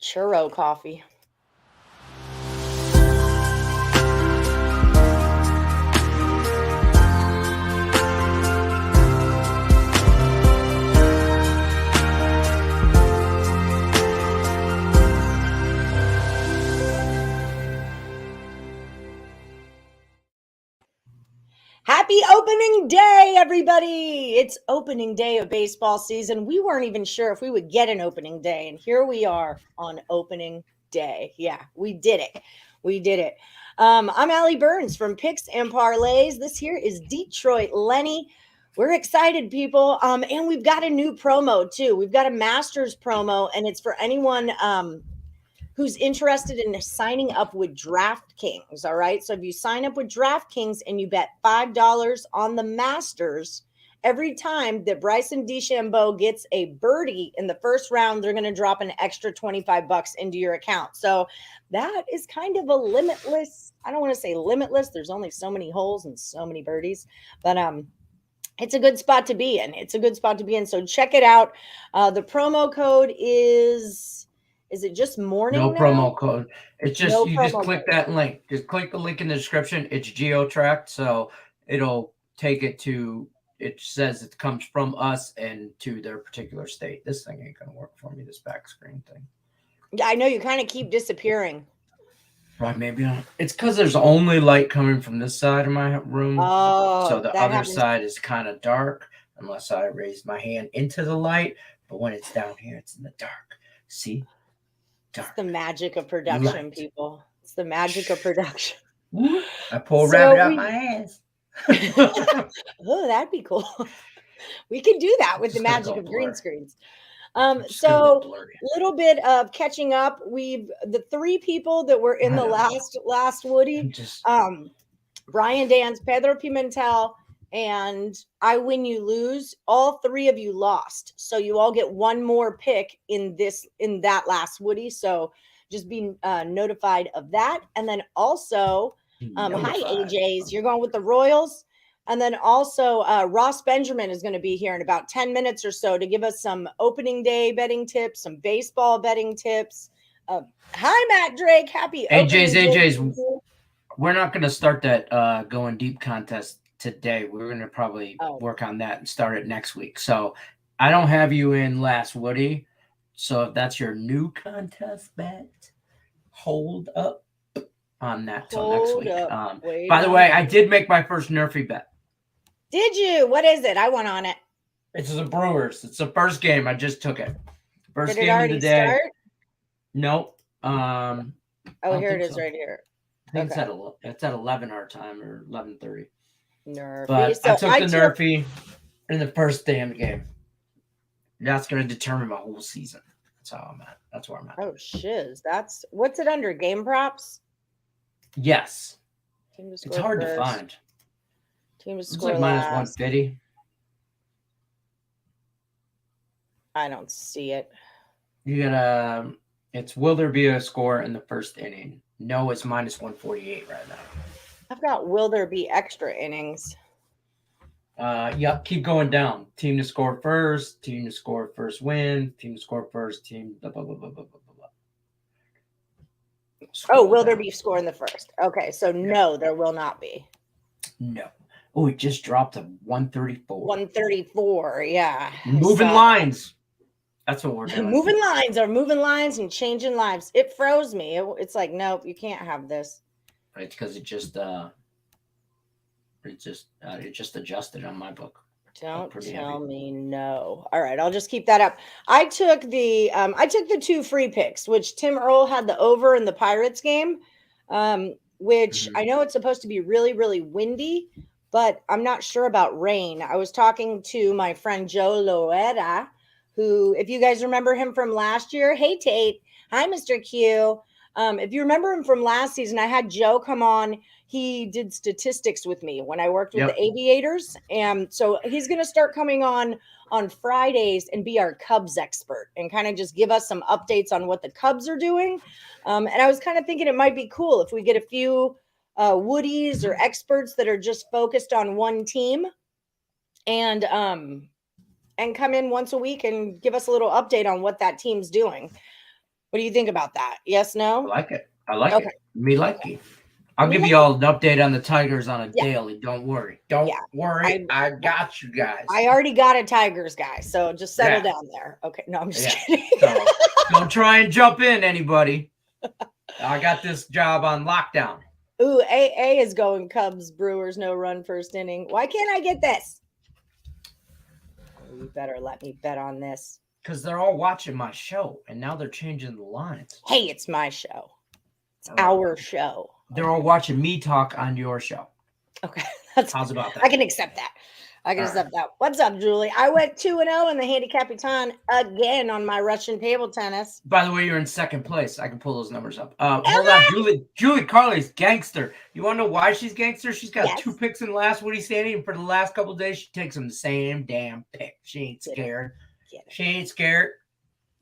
Churro coffee. Happy opening day, everybody. It's opening day of baseball season. We weren't even sure if we would get an opening day, and here we are on opening day. Yeah, we did it. We did it. I'm Allie Burns from Picks and Parlays. This here is Detroit Lenny. We're excited, people. And we've got a new promo, too. We've got a Masters promo, and it's for anyone who's interested in signing up with DraftKings. All right. So if you sign up with DraftKings and you bet $5 on the Masters, every time that Bryson DeChanbeau gets a birdie in the first round, they're going to drop an extra $25 into your account. So that is kind of a limitless. I don't want to say limitless. There's only so many holes and so many birdies, but it's a good spot to be in. It's a good spot to be in. So check it out. The promo code is it just morning? No now? Promo code. It's just you just click that link. Just click the link in the description. It's geo-tracked, so it'll take it to. It says it comes from us and to their particular state. This thing ain't gonna work for me. This back screen thing. Yeah, I know you kind of keep disappearing. Right, maybe not. It's because there's only light coming from this side of my room. Oh, so the other side is kind of dark unless I raise my hand into the light. But when it's down here, it's in the dark. See? Dark. It's the magic of production, people. It's the magic of production. I pull a rabbit out my ass. Oh, that'd be cool. We can do that with the magic of green screens. So a little bit of catching up. The three people that were in the last Woody, Brian Dance, Pedro Pimentel, and I Win You Lose. All three of you lost, so you all get one more pick in that last Woody. So just be notified of that. And then also, hi AJs, you're going with the Royals. And then also Ross Benjamin is going to be here in about 10 minutes or so to give us some opening day betting tips, some baseball betting tips. Hi, Matt Drake. Happy AJs. We're not going to start that going deep contest today. We're going to probably work on that and start it next week. So I don't have you in last Woody. So if that's your new contest bet, hold up on that till next week. By the way, I did make my first Nerfy bet. Did you? What is it? I went on it. It's the Brewers. It's the first game. I just took it. First Did it game already of the day. Start? Nope. Here it is right here. I think it's at 11 our time or 11:30. Nerfy. But so I took the Nerfy in the first day of the game. That's going to determine my whole season. That's how I'm at. That's where I'm at. Oh, shiz. What's it under? Game props? Yes. It's hard to find. Team to it's score like last. minus 150. I don't see it. You got it's will there be a score in the first inning? No, it's minus 148 right now. I've got will there be extra innings? Yep, keep going down. Team to score first, team to score first win, team to score first, team blah blah blah blah blah blah blah. Will there be a score in the first? Okay, so no, there will not be. No. Oh, it just dropped to 134. 134, yeah. Moving lines. That's what we're doing. Moving lines and changing lives. It froze me. It's like, nope, you can't have this. It's because it just adjusted on my book. Don't tell me no. All right, I'll just keep that up. I took the two free picks, which Tim Earl had the over in the Pirates game, which I know it's supposed to be really, really windy, but I'm not sure about rain. I was talking to my friend Joe Loera, who, if you guys remember him from last year, hey Tate, hi Mr. Q. If you remember him from last season, I had Joe come on. He did statistics with me when I worked with the Aviators. And so he's going to start coming on Fridays and be our Cubs expert and kind of just give us some updates on what the Cubs are doing. And I was kind of thinking it might be cool if we get a few Woodies or experts that are just focused on one team and come in once a week and give us a little update on what that team's doing. What do you think about that? Yes, no? I like it. I like it. Me like it. I'll give you all an update on the Tigers on a daily. Don't worry. Don't worry. I got you guys. I already got a Tigers guy, so just settle down there. Okay. No, I'm just kidding. So don't try and jump in, anybody. I got this job on lockdown. Ooh, AA is going Cubs, Brewers, no run first inning. Why can't I get this? You better let me bet on this. Because they're all watching my show, and now they're changing the lines. Hey, it's my show. It's our show. They're all watching me talk on your show. Okay. How's about that? I can accept that. What's up, Julie? I went 2-0 in the Handicapper again on my Russian table tennis. By the way, you're in second place. I can pull those numbers up. Hold on. Julie Carly's gangster. You want to know why she's gangster? She's got 2 picks in the last Woody standing, and for the last couple of days, she takes them the same damn pick. She ain't scared. She ain't scared.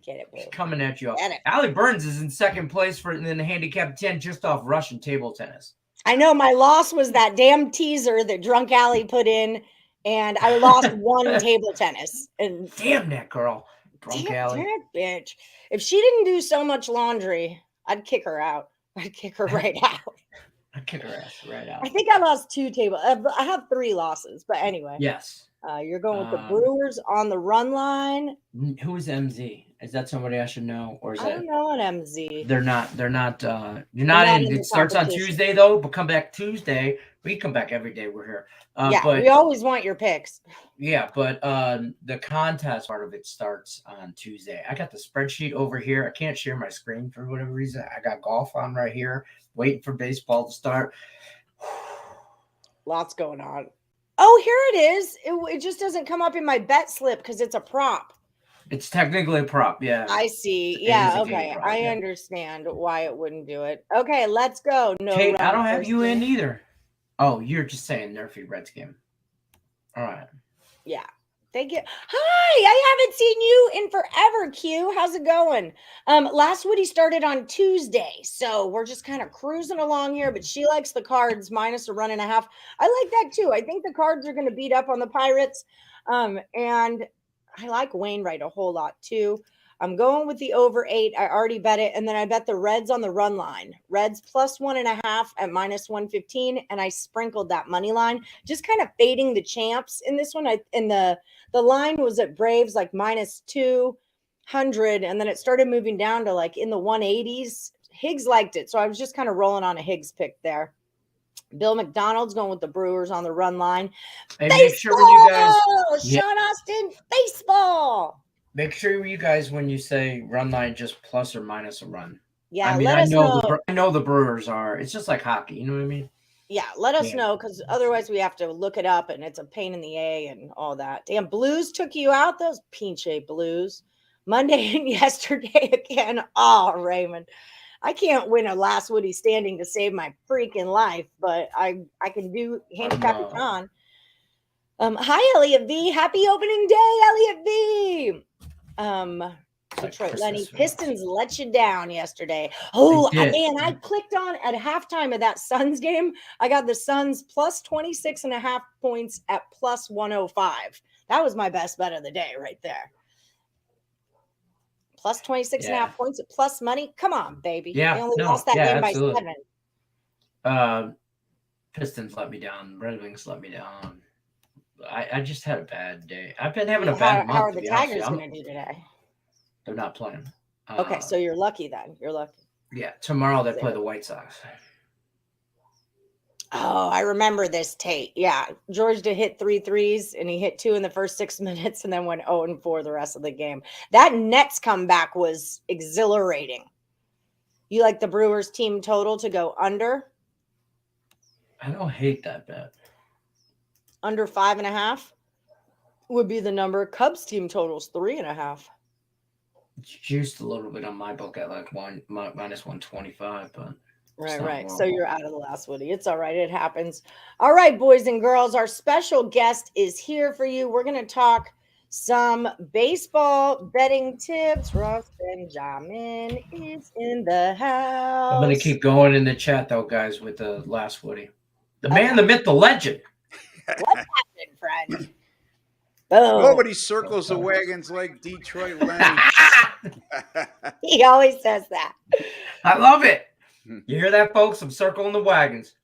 Get it, boo. She's coming at you. Allie Burns is in second place in the Handicap 10 just off Russian table tennis. I know my loss was that damn teaser that Drunk Allie put in, and I lost 1 table tennis. And damn that girl. Drunk Allie. Bitch. If she didn't do so much laundry, I'd kick her out. I'd kick her right out. I'd kick her ass right out. I think I lost 2 tables. I have 3 losses, but anyway. Yes. You're going with the Brewers on the run line. Who is MZ? Is that somebody I should know, or is I don't know an MZ? They're not. You're not in. It starts on Tuesday though, but come back Tuesday. We come back every day. We're here. But we always want your picks. Yeah, but the contest part of it starts on Tuesday. I got the spreadsheet over here. I can't share my screen for whatever reason. I got golf on right here, waiting for baseball to start. Lots going on. Oh, here it is. It just doesn't come up in my bet slip because it's a prop. It's technically a prop, yeah. I see. Yeah, okay. I understand why it wouldn't do it. Okay, let's go. No, Kate, I don't have you in either. Oh, you're just saying Nerfy Reds game. All right. Yeah. Thank you. Hi, I haven't seen you in forever, Q. How's it going? Last Woody started on Tuesday, so we're just kind of cruising along here, but she likes the Cards minus a run and a half. I like that too. I think the Cards are going to beat up on the Pirates, and I like Wainwright a whole lot too. I'm going with the over 8. I already bet it, and then I bet the Reds on the run line. Reds plus 1.5 at minus 115, and I sprinkled that money line, just kind of fading the champs in this one. The line was at Braves like minus 200, and then it started moving down to like in the 180s. Higgs liked it, so I was just kind of rolling on a Higgs pick there. Bill McDonald's going with the Brewers on the run line. Hey, baseball! make sure when you guys, Sean Austin, baseball. Make sure you guys, when you say run line, just plus or minus a run. Yeah, I mean, I know the Brewers are. It's just like hockey. You know what I mean? Yeah, let us know, because otherwise we have to look it up, and it's a pain in the A and all that. Damn, Blues took you out, those pinche Blues. Monday and yesterday again. Oh, Raymond. I can't win a last Woody standing to save my freaking life, but I can do Handicapper Con. Hi, Elliot V. Happy opening day, Elliot V. Detroit Lenny. Pistons let you down yesterday. Oh, man, I clicked on at halftime of that Suns game. I got the Suns plus 26.5 points at plus 105. That was my best bet of the day right there. Plus 26.5 points at plus money. Come on, baby. Yeah, they only lost that game by 7. Pistons let me down. Red Wings let me down. I just had a bad day. I've been having a bad month. How are the Tigers going to do today? They're not playing. Okay, so you're lucky then. You're lucky. Yeah, tomorrow they play the White Sox. Oh, I remember this, Tate. Yeah, George did hit 3 threes, and he hit 2 in the first 6 minutes and then went 0-4 the rest of the game. That Nets comeback was exhilarating. You like the Brewers team total to go under? I don't hate that bet. Under 5.5 would be the number. Cubs team totals 3.5. It's juiced a little bit on my book at like minus 125, but right. So you're out of the last Woody. It's all right. It happens. All right, boys and girls, our special guest is here for you. We're going to talk some baseball betting tips. Ross Benjamin is in the house. I'm going to keep going in the chat though, guys, with the last Woody. The man, the myth, the legend. What's happening, friend? Nobody circles the wagons like Detroit Lenny. He always says that. I love it. You hear that, folks? I'm circling the wagons.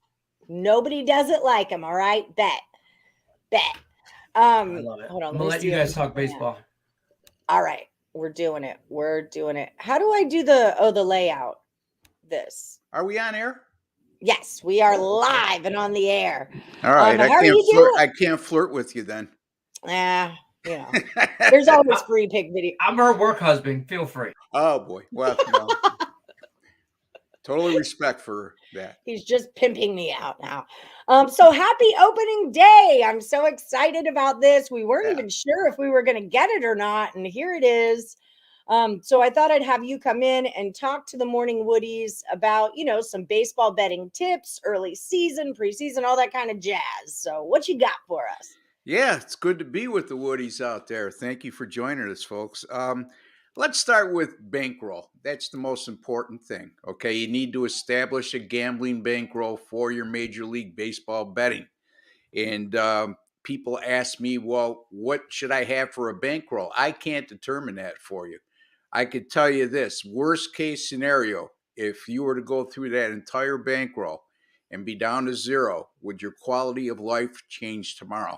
Nobody does it like him. All right, bet. I love it. Hold on. I'm gonna let you guys talk baseball. All right, we're doing it. How do I do the layout? This. Are we on air? Yes, we are live and on the air. All right, I can't flirt with you then. There's always free pick video. I'm her work husband. Feel free. Oh boy, well, no. Totally respect for that. He's just pimping me out now. So happy opening day. I'm so excited about this. We weren't even sure if we were going to get it or not. And here it is. So I thought I'd have you come in and talk to the morning Woodies about, some baseball betting tips, early season, preseason, all that kind of jazz. So what you got for us? Yeah, it's good to be with the Woodies out there. Thank you for joining us, folks. Let's start with bankroll. That's the most important thing. Okay, you need to establish a gambling bankroll for your Major League Baseball betting. And people ask me, well, what should I have for a bankroll? I can't determine that for you. I could tell you this, worst case scenario, if you were to go through that entire bankroll and be down to zero, would your quality of life change tomorrow?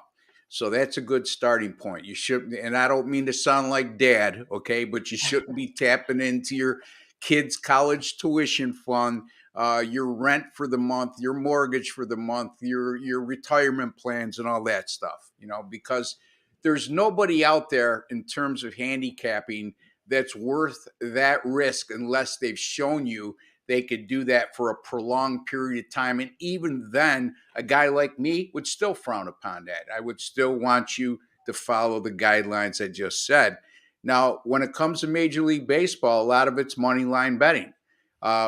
So that's a good starting point. You shouldn't, and I don't mean to sound like dad, okay, but you shouldn't be tapping into your kids' college tuition fund, your rent for the month, your mortgage for the month, your retirement plans and all that stuff, because there's nobody out there in terms of handicapping that's worth that risk unless they've shown you they could do that for a prolonged period of time. And even then, a guy like me would still frown upon that. I would still want you to follow the guidelines I just said. Now, when it comes to Major League Baseball, a lot of it's money line betting,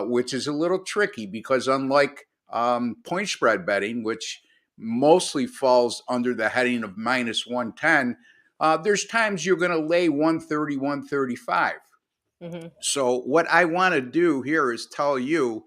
which is a little tricky because unlike point spread betting, which mostly falls under the heading of minus 110, there's times you're going to lay 130, 135. Mm-hmm. So what I want to do here is tell you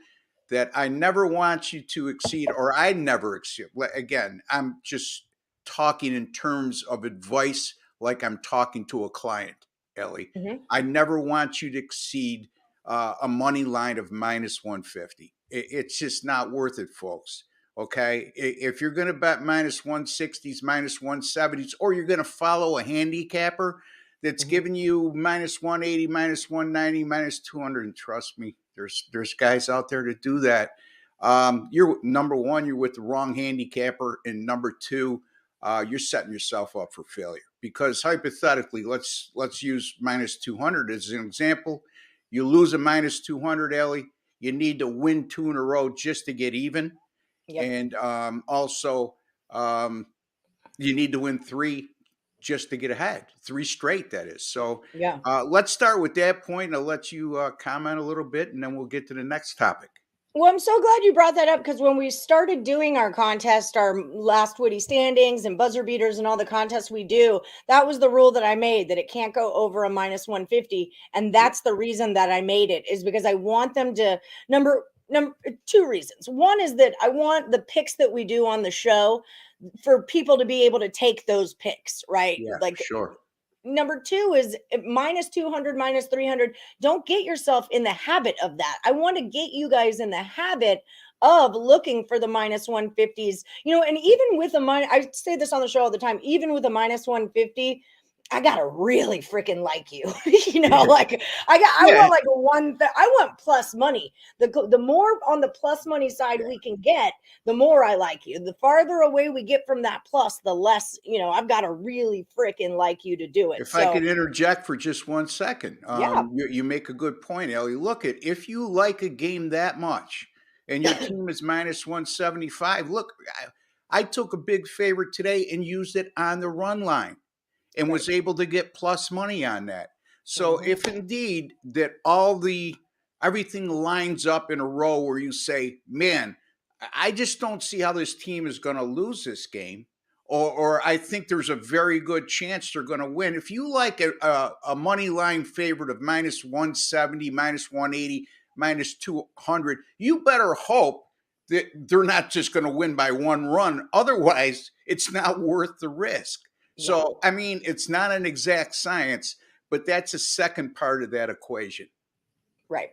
that I never want you to exceed, or I never exceed. Again, I'm just talking in terms of advice like I'm talking to a client, Ellie. Mm-hmm. I never want you to exceed a money line of minus 150. It's just not worth it, folks. Okay, if you're going to bet minus 160s, minus 170s, or you're going to follow a handicapper that's giving you minus 180, minus 190, minus 200, and trust me, there's guys out there to do that. You're number one, you're with the wrong handicapper, and number two, you're setting yourself up for failure. Because hypothetically, let's use minus 200 as an example. You lose a minus 200, Ellie. You need to win 2 in a row just to get even. Yep. And also, you need to win 3 just to get ahead, 3 straight, that is. So yeah. Let's start with that point, and I'll let you comment a little bit, and then we'll get to the next topic. Well, I'm so glad you brought that up because when we started doing our contest, our last Woody standings and buzzer beaters and all the contests we do, that was the rule that I made, that it can't go over a minus 150. And that's the reason that I made it, is because I want them to number 2 reasons. One is that I want the picks that we do on the show for people to be able to take those picks, right? Yeah, like sure. Number 2 is minus 200, minus 300. Don't get yourself in the habit of that. I want to get you guys in the habit of looking for the minus 150s, and even with I say this on the show all the time, even with a minus 150, I gotta really freaking like you, like I want I want plus money. The more on the plus money side we can get, the more I like you. The farther away we get from that plus, the less, I've got to really freaking like you to do it. If I could interject for just 1 second, you make a good point, Ellie. Look, if you like a game that much and your team is minus 175, look, I took a big favorite today and used it on the run line. And was able to get plus money on that. So if indeed that everything lines up in a row where you say, man, I just don't see how this team is going to lose this game, or I think there's a very good chance they're going to win. If you like a money line favorite of minus 170, minus 180, minus 200, you better hope that they're not just going to win by 1 run. Otherwise, it's not worth the risk. So, I mean, it's not an exact science, but that's a second part of that equation. Right.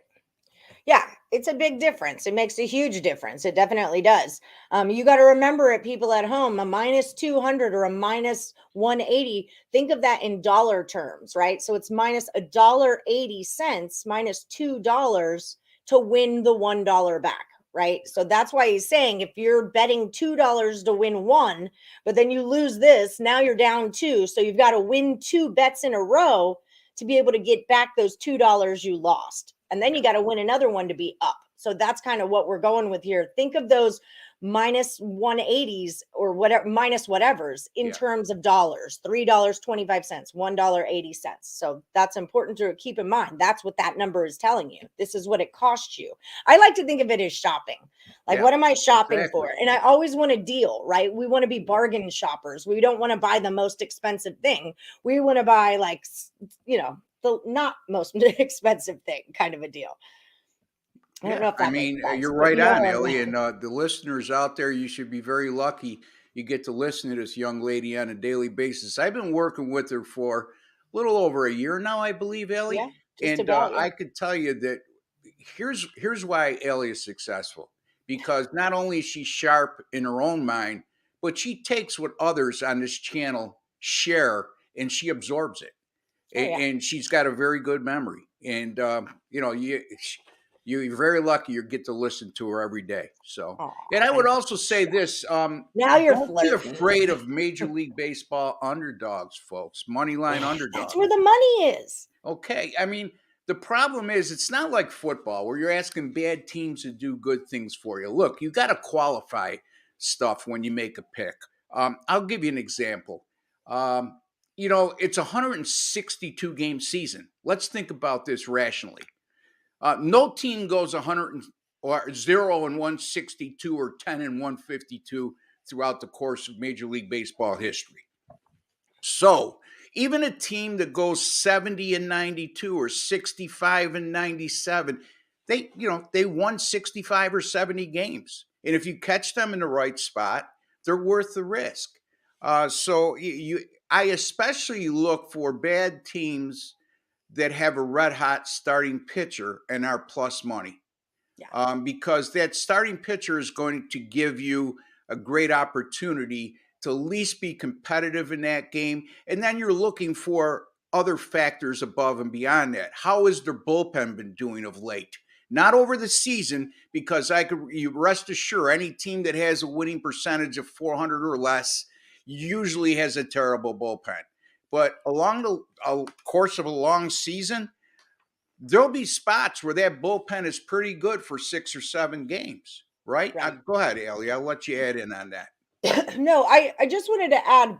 Yeah, it's a big difference. It makes a huge difference. It definitely does. You got to remember it, people at home, a minus 200 or a minus 180. Think of that in dollar terms, right? So it's minus $1.80, minus $2 to win the $1 back, right? So that's why he's saying if you're betting $2 to win one, but then you lose this, now you're down two. So you've got to win 2 bets in a row to be able to get back those $2 you lost. And then you got to win another one to be up. So that's kind of what we're going with here. Think of those minus 180s or whatever, minus whatevers in terms of dollars, $3.25, $1.80. So that's important to keep in mind. That's what that number is telling you. This is what it costs you. I like to think of it as shopping. Like, what am I shopping for? And I always want a deal, right? We want to be bargain shoppers. We don't want to buy the most expensive thing. We want to buy, like, you know, the not most expensive thing kind of a deal. I don't know if that makes sense, you're right on, Ellie. And the listeners out there, you should be very lucky you get to listen to this young lady on a daily basis. I've been working with her for a little over a year now, I believe, Ellie. Yeah, and I could tell you that here's why Ellie is successful. Because not only is she sharp in her own mind, but she takes what others on this channel share and she absorbs it. And she's got a very good memory. And, you're very lucky you get to listen to her every day. So, and I would also say this, now you're don't be afraid of Major League Baseball underdogs, folks, money line underdogs. That's where the money is. Okay. I mean, the problem is it's not like football where you're asking bad teams to do good things for you. Look, you got to qualify stuff when you make a pick. I'll give you an example. It's a 162 game season. Let's think about this rationally. No team goes 0 and 162 or 10 and 152 throughout the course of Major League Baseball history. So even a team that goes 70 and 92 or 65 and 97, they won 65 or 70 games. And if you catch them in the right spot, they're worth the risk. So I especially look for bad teams that have a red hot starting pitcher and are plus money. Because that starting pitcher is going to give you a great opportunity to at least be competitive in that game. And then you're looking for other factors above and beyond that. How has their bullpen been doing of late? Not over the season, because you rest assured any team that has a winning percentage of 400 or less usually has a terrible bullpen. But along the course of a long season, there'll be spots where that bullpen is pretty good for 6 or 7 games, right? Go ahead, Ellie. I'll let you add in on that. No, I just wanted to add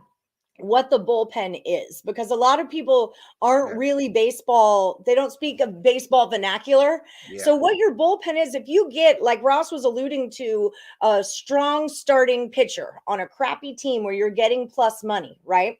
what the bullpen is, because a lot of people aren't really baseball. They don't speak of baseball vernacular. So what your bullpen is, if you get, like Ross was alluding to, a strong starting pitcher on a crappy team where you're getting plus money, right?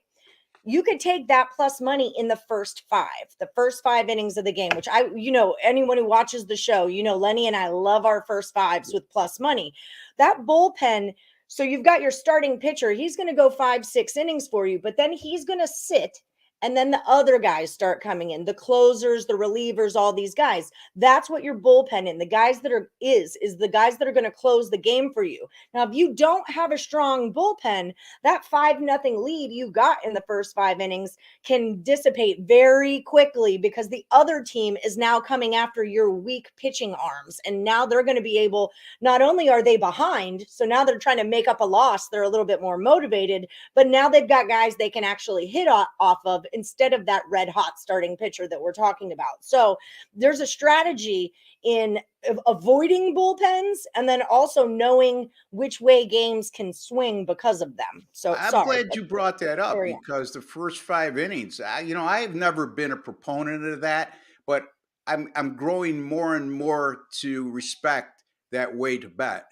You could take that plus money in the first 5 innings of the game, which anyone who watches the show, Lenny and I love our first 5s with plus money. That bullpen. So you've got your starting pitcher. He's going to go 5-6 innings for you, but then he's going to sit. And then the other guys start coming in, the closers, the relievers, all these guys. That's what your bullpen in. The guys that is the guys that are going to close the game for you. Now, if you don't have a strong bullpen, that 5-0 lead you got in the first 5 innings can dissipate very quickly, because the other team is now coming after your weak pitching arms. And now they're going to be able, not only are they behind, so now they're trying to make up a loss, they're a little bit more motivated, but now they've got guys they can actually hit off of, instead of that red hot starting pitcher that we're talking about. So there's a strategy in avoiding bullpens, and then also knowing which way games can swing because of them. So I'm glad you brought that up, because the first 5 innings, I have never been a proponent of that, but I'm growing more and more to respect that way to bet.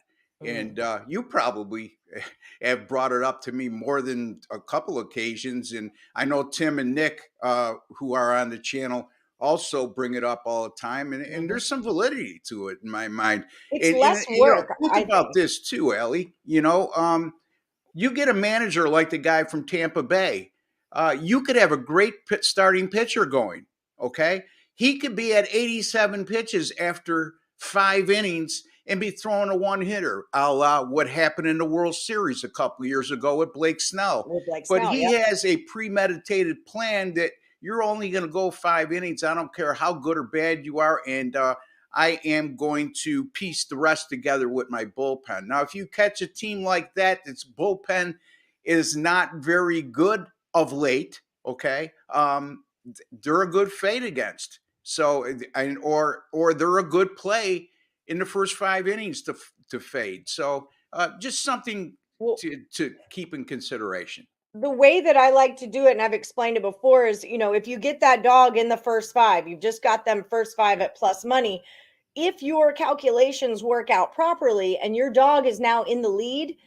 And you probably have brought it up to me more than a couple occasions. And I know Tim and Nick, who are on the channel, also bring it up all the time. And there's some validity to it in my mind. It's less work. Think about this too, Ellie. You get a manager like the guy from Tampa Bay you could have a great starting pitcher going. Okay. He could be at 87 pitches after 5 innings and be throwing a one-hitter, a la what happened in the World Series a couple of years ago with Blake Snell. But he has a premeditated plan that you're only going to go 5 innings. I don't care how good or bad you are. And I am going to piece the rest together with my bullpen. Now, if you catch a team like that, its bullpen is not very good of late, okay, they're a good fade against. So, or they're a good play in the first 5 innings to fade. So, just something to keep in consideration. The way that I like to do it, and I've explained it before, is, if you get that dog in the first 5, you've just got them first 5 at plus money. If your calculations work out properly and your dog is now in the lead,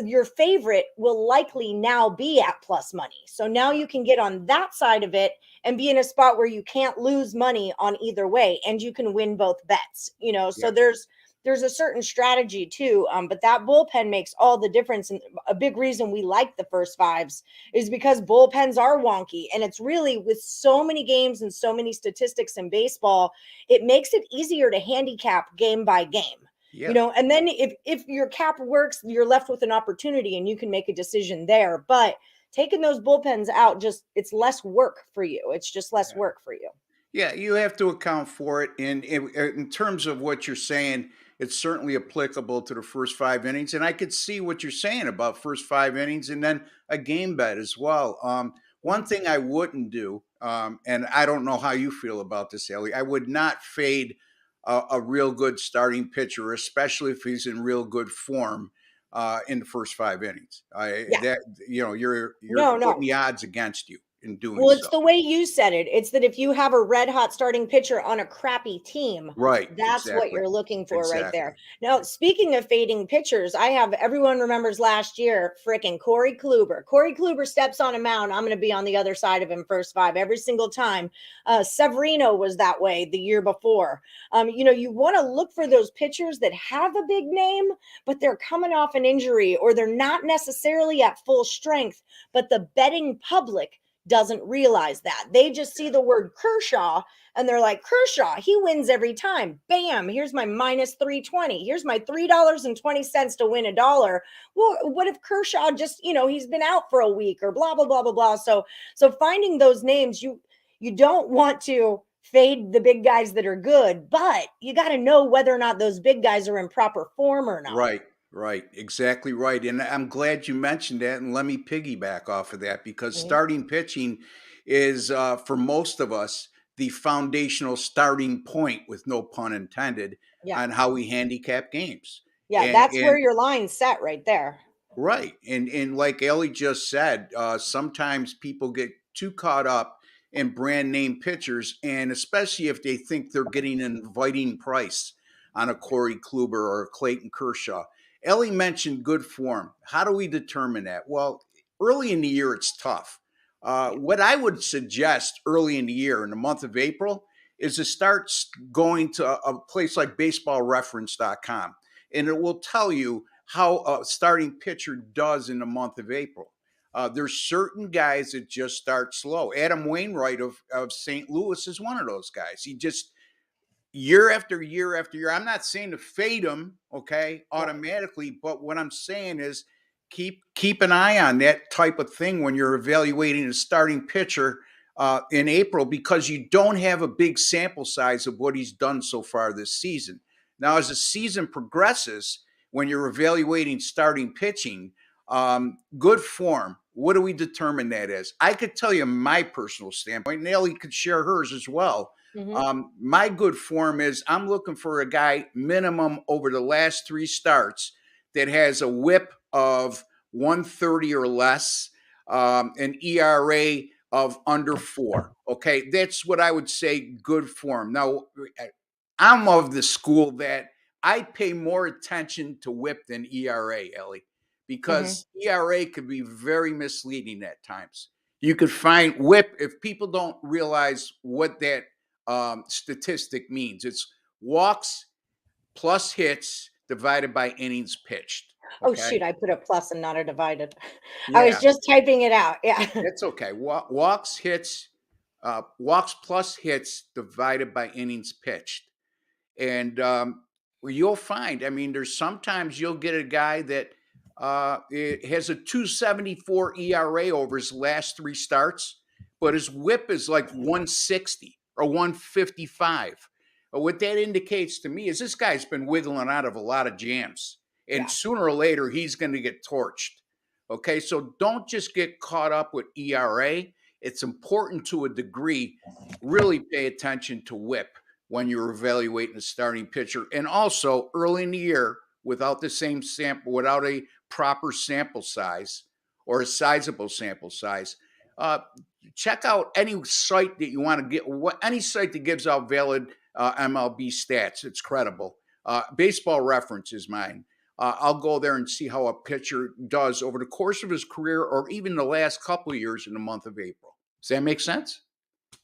your favorite will likely now be at plus money. So now you can get on that side of it and be in a spot where you can't lose money on either way, and you can win both bets. So there's a certain strategy too. But that bullpen makes all the difference. And a big reason we like the first 5s is because bullpens are wonky. And it's really, with so many games and so many statistics in baseball, it makes it easier to handicap game by game. Yeah. And then if your cap works, you're left with an opportunity and you can make a decision there. But taking those bullpens out, it's less work for you. It's just less work for you. Yeah, you have to account for it. And in terms of what you're saying, it's certainly applicable to the first 5 innings. And I could see what you're saying about first 5 innings and then a game bet as well. One thing I wouldn't do, and I don't know how you feel about this, Ellie, I would not fade a real good starting pitcher, especially if he's in real good form in the first 5 innings. You're putting the odds against you in doing so. Well, it's the way you said it. It's that if you have a red hot starting pitcher on a crappy team, right, that's what you're looking for right there. Now, speaking of fading pitchers, everyone remembers last year, frickin' Corey Kluber. Corey Kluber steps on a mound. I'm going to be on the other side of him first 5 every single time. Severino was that way the year before. You want to look for those pitchers that have a big name, but they're coming off an injury, or they're not necessarily at full strength, but the betting public doesn't realize that. They just see the word Kershaw and they're like, Kershaw, he wins every time. Bam, here's my minus 320. Here's my $3.20 to win $1. Well, what if Kershaw just, he's been out for a week or blah, blah, blah, blah, blah. So finding those names, you don't want to fade the big guys that are good, but you got to know whether or not those big guys are in proper form or not. Right. Exactly right. And I'm glad you mentioned that. And let me piggyback off of that, because starting pitching is, for most of us, the foundational starting point, with no pun intended, on how we handicap games. Yeah, that's where your line's set right there. Right. And like Ellie just said, sometimes people get too caught up in brand name pitchers, and especially if they think they're getting an inviting price on a Corey Kluber or a Clayton Kershaw. Ellie mentioned good form. How do we determine that? Well, early in the year, it's tough. What I would suggest early in the year, in the month of April, is to start going to a place like baseballreference.com, and it will tell you how a starting pitcher does in the month of April. There's certain guys that just start slow. Adam Wainwright of St. Louis is one of those guys. He just, year after year after year. I'm not saying to fade him, automatically, but what I'm saying is keep an eye on that type of thing when you're evaluating a starting pitcher in April, because you don't have a big sample size of what he's done so far this season. Now, as the season progresses, when you're evaluating starting pitching, good form, what do we determine that as? I could tell you my personal standpoint, and Ellie could share hers as well. My good form is, I'm looking for a guy minimum over the last 3 starts that has a whip of 130 or less, an ERA of under 4. Okay, that's what I would say good form. Now, I'm of the school that I pay more attention to whip than ERA, Ellie, because ERA could be very misleading at times. You could find whip, if people don't realize what that statistic means. It's walks plus hits divided by innings pitched. Oh, Okay? shoot. I put a plus and not a divided. I was Yeah, just typing it out. Yeah. that's okay. Walks, hits, walks plus hits divided by innings pitched. And you'll find, I mean, there's sometimes you'll get a guy that it has a 2.74 ERA over his last 3 starts, but his whip is like 160 or 155. What that indicates to me is this guy's been wiggling out of a lot of jams, and sooner or later he's going to get torched. Okay, so don't just get caught up with ERA. It's important to a degree. Really pay attention to whip when you're evaluating a starting pitcher. And also early in the year, without the same sample, without a proper sample size or a sizable sample size, check out any site that you want to get, any site that gives out valid MLB stats. It's credible. Baseball Reference is mine. I'll go there and see how a pitcher does over the course of his career or even the last couple of years in the month of April. Does that make sense?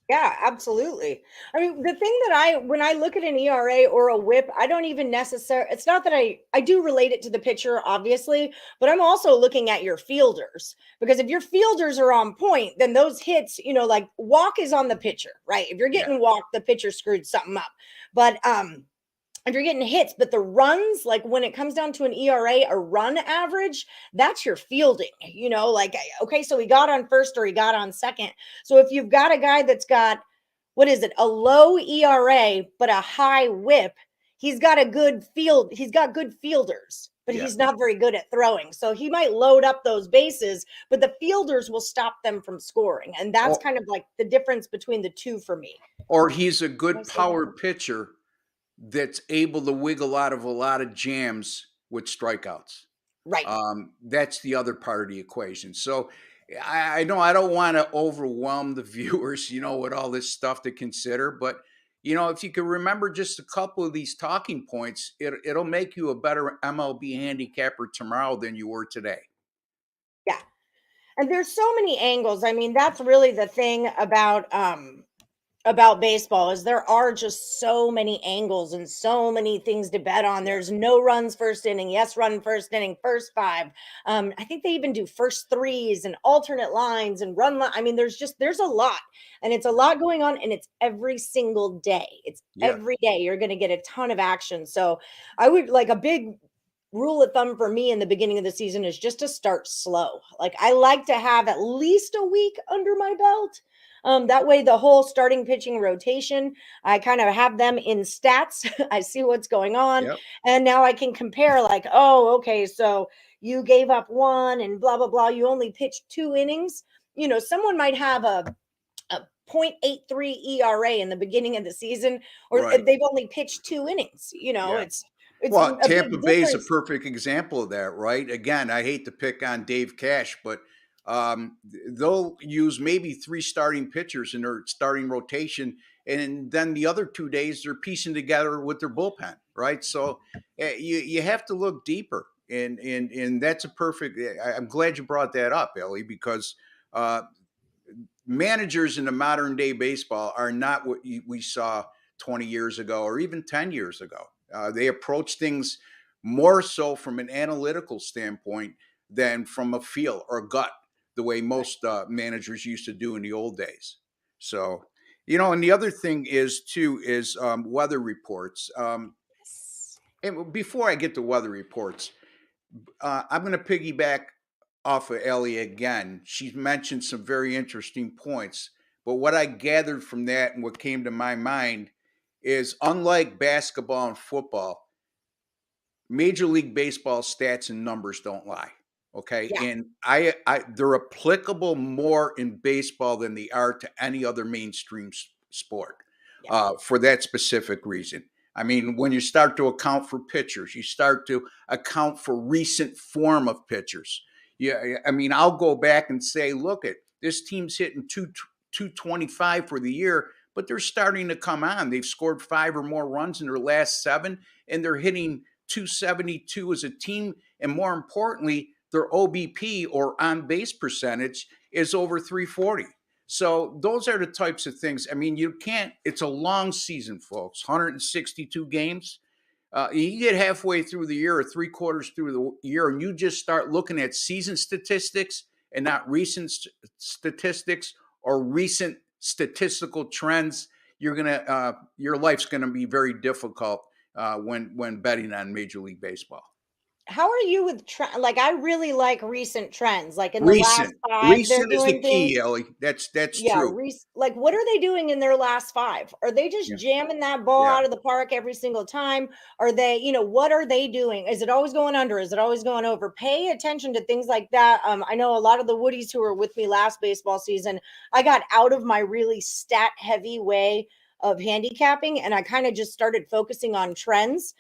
Yeah, absolutely. I mean, the thing that when I look at an ERA or a whip, I don't even necessarily, it's not that I do relate it to the pitcher, obviously, but I'm also looking at your fielders, because if your fielders are on point, then those hits, like walk is on the pitcher, right? If you're getting walked, the pitcher screwed something up. But, if you're getting hits, but the runs, like when it comes down to an ERA, a run average, that's your fielding, like, okay, so he got on first or he got on second. So if you've got a guy that's got, a low ERA, but a high whip, he's got good fielders, but he's not very good at throwing. So he might load up those bases, but the fielders will stop them from scoring. And that's kind of like the difference between the two for me. Or he's a good power pitcher that's able to wiggle out of a lot of jams with strikeouts. Right. That's the other part of the equation. So I know I don't want to overwhelm the viewers, with all this stuff to consider, but if you can remember just a couple of these talking points, it'll make you a better MLB handicapper tomorrow than you were today. Yeah. And there's so many angles. I mean, that's really the thing about baseball, is there are just so many angles and so many things to bet on. There's no runs first inning, yes run first inning, first 5. I think they even do first 3s and alternate lines and run line. I mean, there's a lot, and it's a lot going on, and it's every single day. It's every day you're going to get a ton of action. So I would, like, a big rule of thumb for me in the beginning of the season is just to start slow. Like, I like to have at least a week under my belt. That way, the whole starting pitching rotation, I kind of have them in stats. I see what's going on. Yep. And now I can compare, like, oh, okay, so you gave up 1 and blah, blah, blah. You only pitched 2 innings. Someone might have a 0.83 ERA in the beginning of the season, or they've only pitched 2 innings. It's Tampa Bay is a perfect example of that, right? Again, I hate to pick on Dave Cash, but they'll use maybe 3 starting pitchers in their starting rotation, and then the other 2 days they're piecing together with their bullpen, right? So you have to look deeper, and that's a perfect. I'm glad you brought that up, Ellie, because managers in the modern day baseball are not what we saw 20 years ago or even 10 years ago. They approach things more so from an analytical standpoint than from a feel or gut, the way most managers used to do in the old days. So, and the other thing is weather reports. And before I get to weather reports, I'm going to piggyback off of Ellie again. She's mentioned some very interesting points, but what I gathered from that and what came to my mind is, unlike basketball and football, Major League Baseball stats and numbers don't lie. Okay. Yeah. And they're applicable more in baseball than they are to any other mainstream sport, for that specific reason. I mean, when you start to account for pitchers, you start to account for recent form of pitchers. Yeah. I mean, I'll go back and say, look, this team's hitting 225 for the year, but they're starting to come on. They've scored 5 or more runs in their last 7, and they're hitting 272 as a team. And more importantly, their OBP, or on base percentage, is over 340. So those are the types of things. I mean, it's a long season, folks, 162 games. You get halfway through the year or 3/4 through the year, and you just start looking at season statistics and not recent statistics or recent statistical trends. Your life's gonna be very difficult when betting on Major League Baseball. How are you with like? I really like recent trends. Like in the last Recent, 5, they're recent is the doing key, things. Ellie. That's Yeah, true. like what are they doing in their last 5? Are they just Yeah, jamming that ball yeah. out of the park every single time? Are they, what are they doing? Is it always going under? Is it always going over? Pay attention to things like that. I know a lot of the Woodies who were with me last baseball season, I got out of my really stat heavy way of handicapping, and I kind of just started focusing on trends.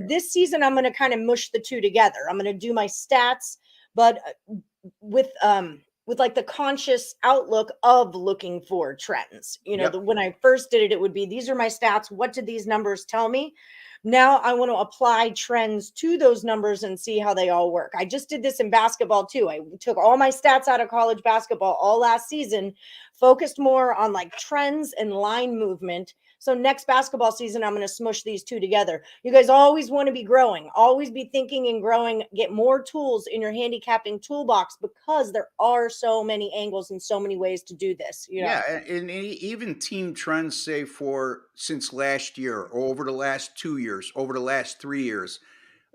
This season, I'm going to kind of mush the two together. I'm going to do my stats, but with like the conscious outlook of looking for trends. Yep. When I first did it, it would be, these are my stats. What did these numbers tell me? Now I want to apply trends to those numbers and see how they all work. I just did this in basketball too. I took all my stats out of college basketball all last season, focused more on like trends and line movement. So next basketball season, I'm going to smush these two together. You guys always want to be growing, always be thinking and growing, get more tools in your handicapping toolbox, because there are so many angles and so many ways to do this. Yeah, and even team trends say since last year, or over the last 2 years, over the last 3 years,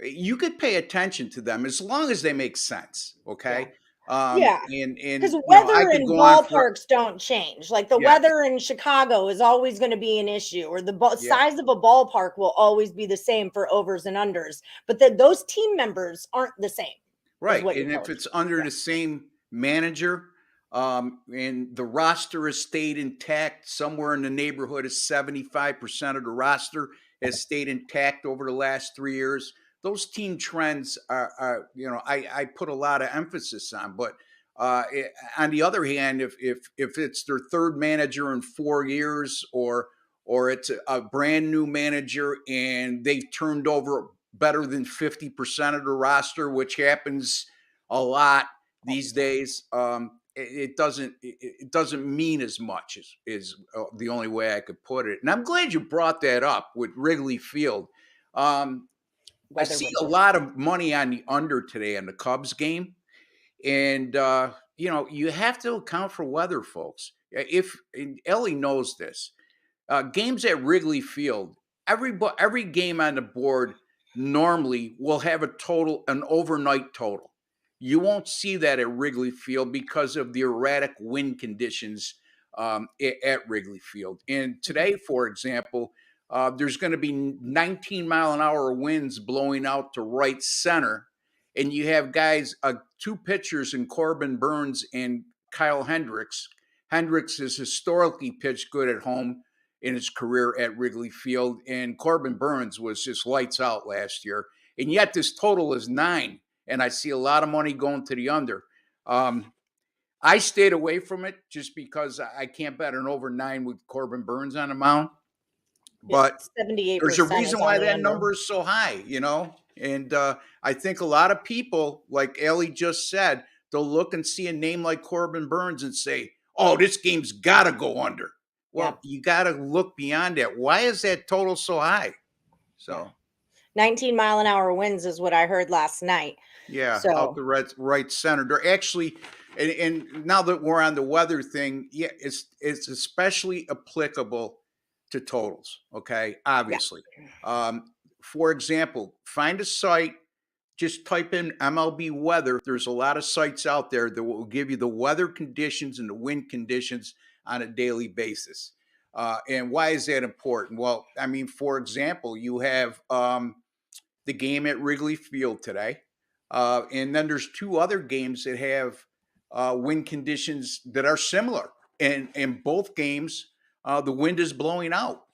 you could pay attention to them as long as they make sense. Yeah. Okay. Yeah. And Because I weather could and go on for ballparks don't change. Like the yeah, weather in Chicago is always going to be an issue, or the yeah, size of a ballpark will always be the same for overs and unders. But those team members aren't the same, is right. what you're And if telling it's me. under Yeah. the same manager, and the roster has stayed intact, somewhere in the neighborhood of 75% of the roster has stayed intact over the last 3 years. Those team trends I put a lot of emphasis on. But on the other hand, if it's their third manager in 4 years, or it's a brand new manager and they've turned over better than 50% of the roster, which happens a lot these days, it doesn't mean as much is the only way I could put it. And I'm glad you brought that up with Wrigley Field. I Weather see was a just lot of money on the under today in the Cubs game, and you have to account for weather, folks. If and Ellie knows this, games at Wrigley Field, every game on the board normally will have an overnight total. You won't see that at Wrigley Field because of the erratic wind conditions at Wrigley Field. And today, for example, there's going to be 19-mile-an-hour winds blowing out to right center, and you have guys, two pitchers in Corbin Burnes and Kyle Hendricks. Hendricks has historically pitched good at home in his career at Wrigley Field, and Corbin Burnes was just lights out last year. And yet this total is 9, and I see a lot of money going to the under. I stayed away from it just because I can't bet an over 9 with Corbin Burnes on the mound. But 78% there's a is reason on why the that under. number is so high, And I think a lot of people, like Ellie just said, they'll look and see a name like Corbin Burnes and say, oh, this game's got to go under. Well, you got to look beyond that. Why is that total so high? So, 19-mile-an-hour winds is what I heard last night. yeah, out So the right center. They're actually, and now that we're on the weather thing, yeah, it's especially applicable to totals. Okay, obviously. For example, find a site. Just type in MLB weather. There's a lot of sites out there that will give you the weather conditions and the wind conditions on a daily basis. And why is that important? Well, I mean, for example, you have the game at Wrigley Field today. And then there's 2 other games that have wind conditions that are similar. And in both games, the wind is blowing out.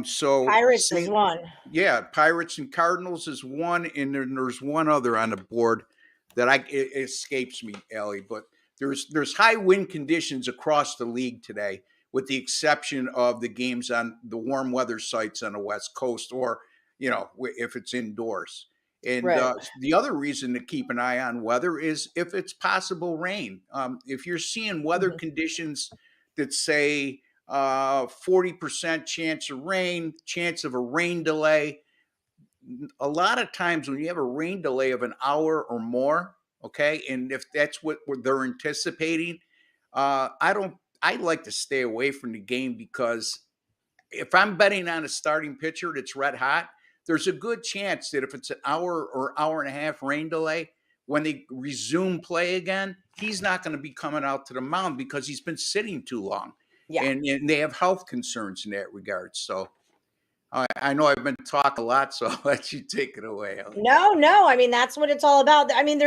So Pirates is one. yeah, Pirates and Cardinals is one, and then there's one other on the board that it escapes me, Ellie. But there's high wind conditions across the league today, with the exception of the games on the warm weather sites on the West Coast, or if it's indoors. And Right. the other reason to keep an eye on weather is if it's possible rain. If you're seeing weather conditions that say 40% chance of rain, chance of a rain delay, a lot of times when you have a rain delay of an hour or more, okay, and if that's what they're anticipating, I like to stay away from the game because if I'm betting on a starting pitcher that's red hot, there's a good chance that if it's an hour or hour and a half rain delay, when they resume play again, he's not going to be coming out to the mound because he's been sitting too long. Yeah. And they have health concerns in that regard. So I know I've been talking a lot, so I'll let you take it away, Ellie. No. I mean, that's what it's all about. I mean,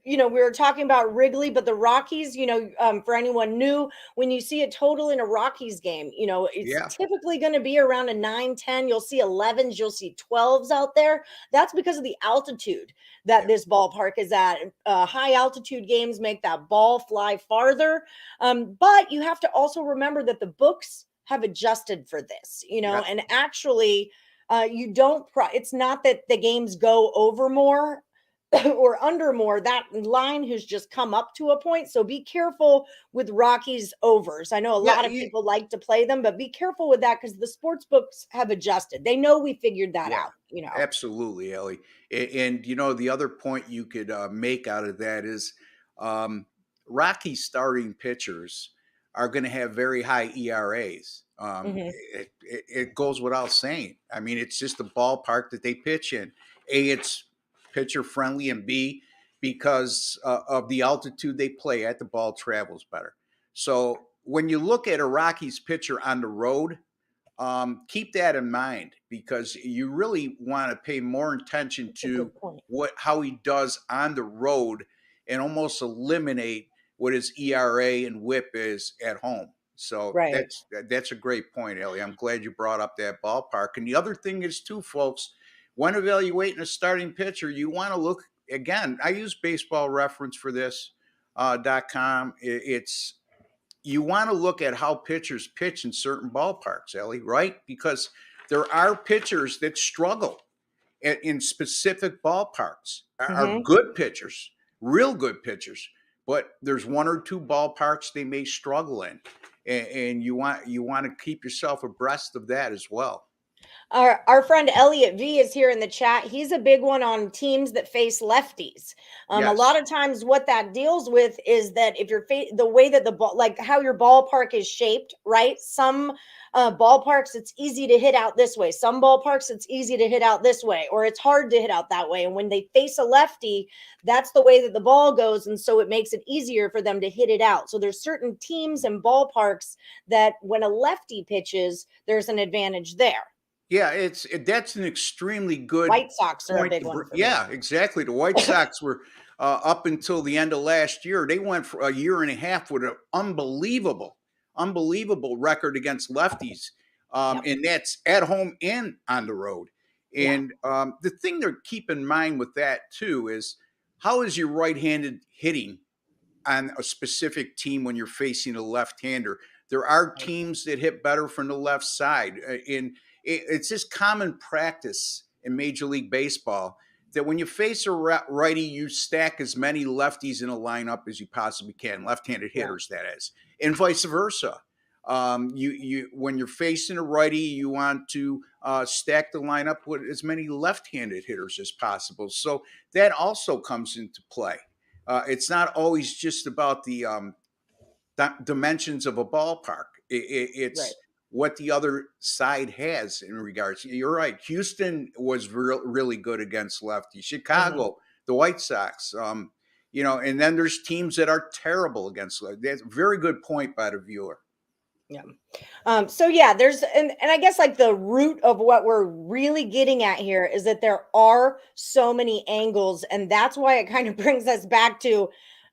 we were talking about Wrigley, but the Rockies, for anyone new, when you see a total in a Rockies game, it's typically going to be around a 9-10. You'll see 11s, you'll see 12s out there. That's because of the altitude that this ballpark is at. High altitude games make that ball fly farther. But you have to also remember that the books have adjusted for this, and actually it's not that the games go over more or under more. That line has just come up to a point. So be careful with Rockies overs. I know a lot of people like to play them, but be careful with that because the sports books have adjusted. They know we figured that out, Absolutely, Ellie. And the other point you could make out of that is Rocky starting pitchers are going to have very high ERAs. It goes without saying. I mean, it's just the ballpark that they pitch in. A, it's pitcher friendly, and B, because of the altitude they play at, the ball travels better. So when you look at a Rockies pitcher on the road, keep that in mind because you really want to pay more attention to how he does on the road and almost eliminate what his ERA and WHIP is at home. So that's a great point, Ellie. I'm glad you brought up that ballpark. And the other thing is too, folks, when evaluating a starting pitcher, you want to look again. I use Baseball Reference for this .com. You want to look at how pitchers pitch in certain ballparks, Ellie, right? Because there are pitchers that struggle in specific ballparks. Are good pitchers, real good pitchers. But there's one or two ballparks they may struggle in, and you want to keep yourself abreast of that as well. Our friend Elliot V is here in the chat. He's a big one on teams that face lefties. A lot of times what that deals with is that if you're the way that the ball, like how your ballpark is shaped, right? Some ballparks, it's easy to hit out this way. Some ballparks, it's easy to hit out this way, or it's hard to hit out that way. And when they face a lefty, that's the way that the ball goes. And so it makes it easier for them to hit it out. So there's certain teams and ballparks that when a lefty pitches, there's an advantage there. Yeah, that's an extremely good White Sox are a big one. Exactly. The White Sox were up until the end of last year. They went for a year and a half with an unbelievable record against lefties, and that's at home and on the road. And the thing to keep in mind with that too is how is your right-handed hitting on a specific team when you're facing a left-hander? There are teams that hit better from the left side, and it's just common practice in Major League Baseball that when you face a righty, you stack as many lefties in a lineup as you possibly can, left-handed hitters, that is, and vice versa. You when you're facing a righty, you want to stack the lineup with as many left-handed hitters as possible. So that also comes into play. It's not always just about the dimensions of a ballpark. It's what the other side has in regards. You're right. Houston was really good against lefties. Chicago, the White Sox, and then there's teams that are terrible against lefties. That's a very good point by the viewer. Yeah. So there's, and I guess like the root of what we're really getting at here is that there are so many angles, and that's why it kind of brings us back to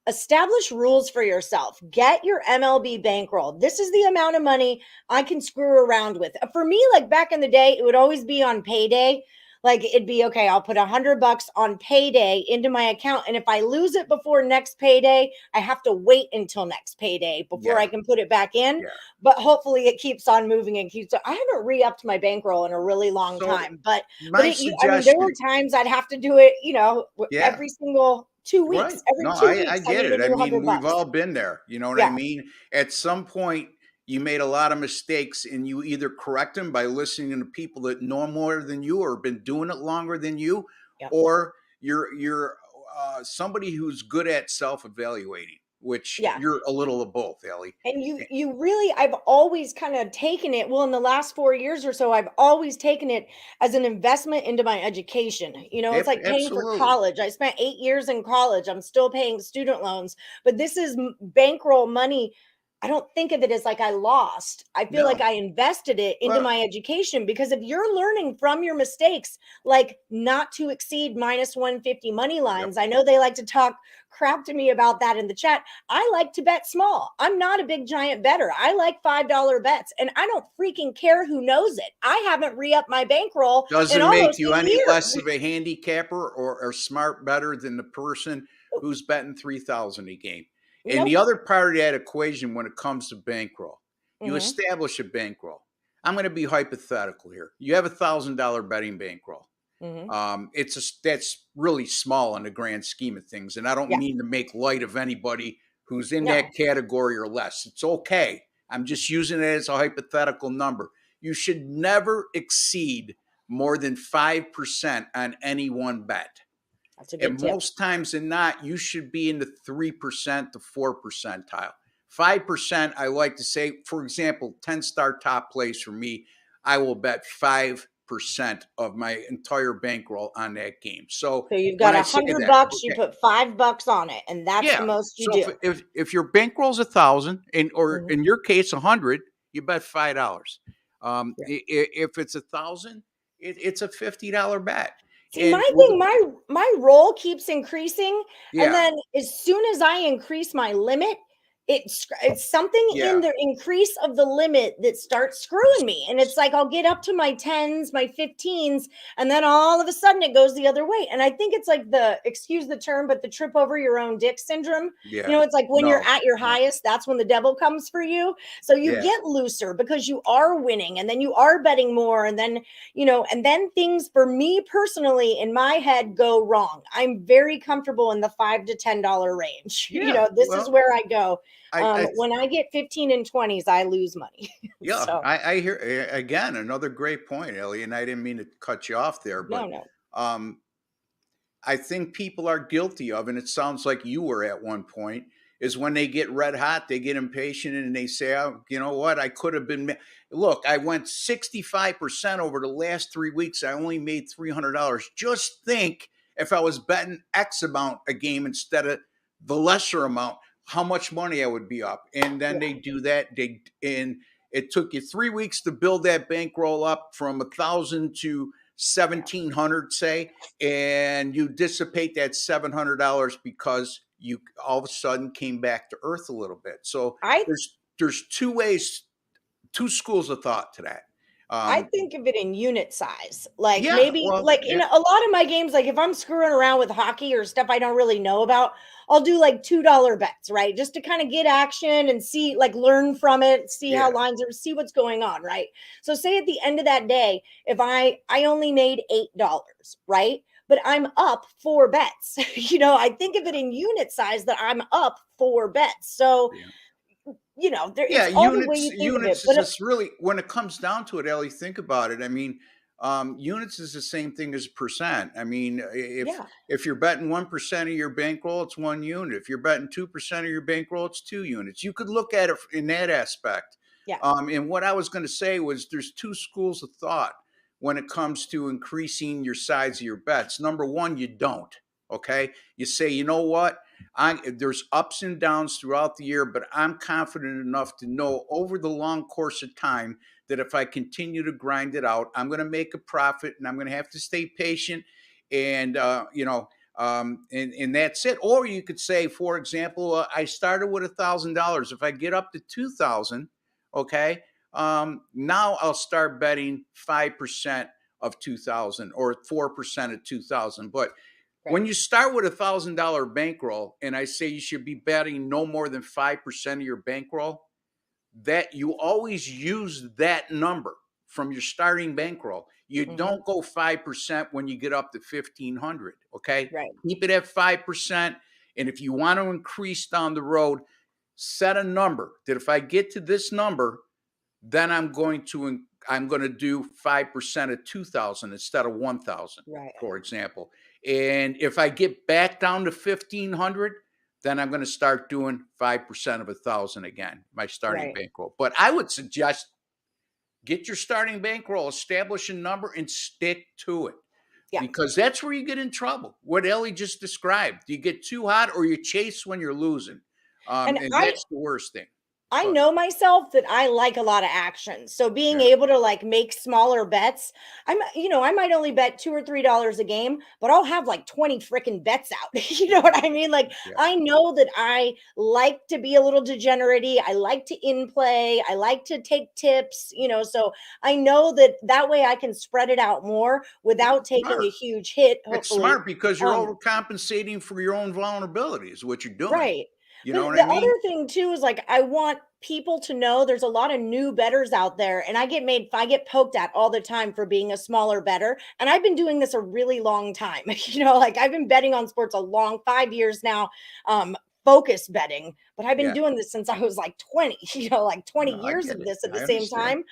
establish rules for yourself. Get your MLB bankroll. This is the amount of money I can screw around with. For me, like back in the day, it would always be on payday. Like it'd be, okay, I'll put $100 on payday into my account. And if I lose it before next payday, I have to wait until next payday before I can put it back in. But hopefully it keeps on moving and keeps. I haven't re-upped my bankroll in a really long time. But there were times I'd have to do it, every single 2 weeks. Every 2 weeks. I get it. I mean, we've all been there. You know what I mean? At some point, you made a lot of mistakes, and you either correct them by listening to people that know more than you or been doing it longer than you, Yep. or you're somebody who's good at self-evaluating, which you're a little of both, Ellie. And you really, I've always kind of taken it, well, in the last 4 years or so, I've always taken it as an investment into my education. You know, it's like paying for college. I spent 8 years in college. I'm still paying student loans, but this is bankroll money. I don't think of it as like I lost. I feel like I invested it into my education, because if you're learning from your mistakes, like not to exceed minus 150 money lines, I know they like to talk crap to me about that in the chat. I like to bet small. I'm not a big giant bettor. I like $5 bets, and I don't freaking care who knows it. I haven't re-upped my bankroll. Does it make you any less of a handicapper or smart better than the person who's betting 3,000 a game? And the other part of that equation when it comes to bankroll, you establish a bankroll. I'm going to be hypothetical here. You have $1,000 betting bankroll. That's really small in the grand scheme of things. And I don't mean to make light of anybody who's in that category or less. It's okay. I'm just using it as a hypothetical number. You should never exceed more than 5% on any one bet. That's a good tip. Most times than not, you should be in the 3% to 4 percentile. 5%, I like to say, for example, 10-star top plays for me, I will bet 5% of my entire bankroll on that game. So you've got $100, you put $5 on it, and that's the most you do. If your bankroll's 1,000, or in your case 100, you bet $5. If it's 1,000, it's a $50 bet. See, my thing, my roll keeps increasing, and then as soon as I increase my limit, it's something in the increase of the limit that starts screwing me. And it's like I'll get up to my 10s, my 15s, and then all of a sudden it goes the other way. And I think it's like excuse the term, but the trip over your own dick syndrome. Yeah. You know, it's like when you're at your highest, that's when the devil comes for you. So you get looser because you are winning, and then you are betting more, and then, you know, and then things for me personally in my head go wrong. I'm very comfortable in the $5 to $10 range. You know, this is where I go. When I get 15 and 20s, I lose money. Yeah, so. I hear, again, another great point, Ellie, and I didn't mean to cut you off there, but I think people are guilty of, and it sounds like you were at one point, is when they get red hot, they get impatient, and they say, oh, you know what, I could have been, look, I went 65% over the last 3 weeks. I only made $300. Just think if I was betting X amount a game instead of the lesser amount, how much money I would be up. And then they do that. And it took you 3 weeks to build that bankroll up from 1,000 to 1,700, say, and you dissipate that $700 because you all of a sudden came back to earth a little bit. So there's two schools of thought to that. I think of it in unit size, like in a lot of my games, like if I'm screwing around with hockey or stuff I don't really know about, I'll do like $2 bets, right? Just to kind of get action and see, like learn from it, see how lines are, see what's going on, right? So say at the end of that day, if I only made $8, right? But I'm up 4 bets. You know, I think of it in unit size that I'm up 4 bets. So you know, it's all the way you think of it. But it's really, when it comes down to it, Ellie, think about it. I mean, units is the same thing as percent. I mean, if you're betting 1% of your bankroll, it's 1 unit. If you're betting 2% of your bankroll, it's 2 units. You could look at it in that aspect. And what I was going to say was there's 2 schools of thought when it comes to increasing your size of your bets. Number one, you don't. Okay. You say, you know what? There's ups and downs throughout the year, but I'm confident enough to know over the long course of time that if I continue to grind it out, I'm going to make a profit, and I'm going to have to stay patient. And, and that's it. Or you could say, for example, I started with $1,000. If I get up to 2,000, okay, now I'll start betting 5% of 2,000 or 4% of 2,000. But when you start with $1,000 bankroll, and I say you should be betting no more than 5% of your bankroll, that you always use that number from your starting bankroll. You don't go 5% when you get up to 1,500. Okay, keep it at 5%. And if you want to increase down the road, set a number that if I get to this number, then I'm going to do 5% of 2,000 instead of 1,000, Right. for example. And if I get back down to 1,500, then I'm going to start doing 5% of 1,000 again, my starting bankroll. But I would suggest get your starting bankroll, establish a number, and stick to it. Yeah. Because that's where you get in trouble. What Ellie just described. You get too hot or you chase when you're losing. And that's the worst thing. I know myself that I like a lot of action. So being able to like make smaller bets, I might only bet $2 or $3 a game, but I'll have like 20 freaking bets out. You know what I mean? Like I know that I like to be a little degenerate. I like to in play. I like to take tips, so I know that way I can spread it out more without taking a huge hit. Hopefully. It's smart because you're overcompensating for your own vulnerabilities, what you're doing. Right. You know but what I mean? The other thing too is like I want people to know there's a lot of new bettors out there, and I get poked at all the time for being a smaller bettor, and I've been doing this a really long time. Like I've been betting on sports 5 years now, focus betting, but I've been doing this since I was like 20. 20 years of this at the same time.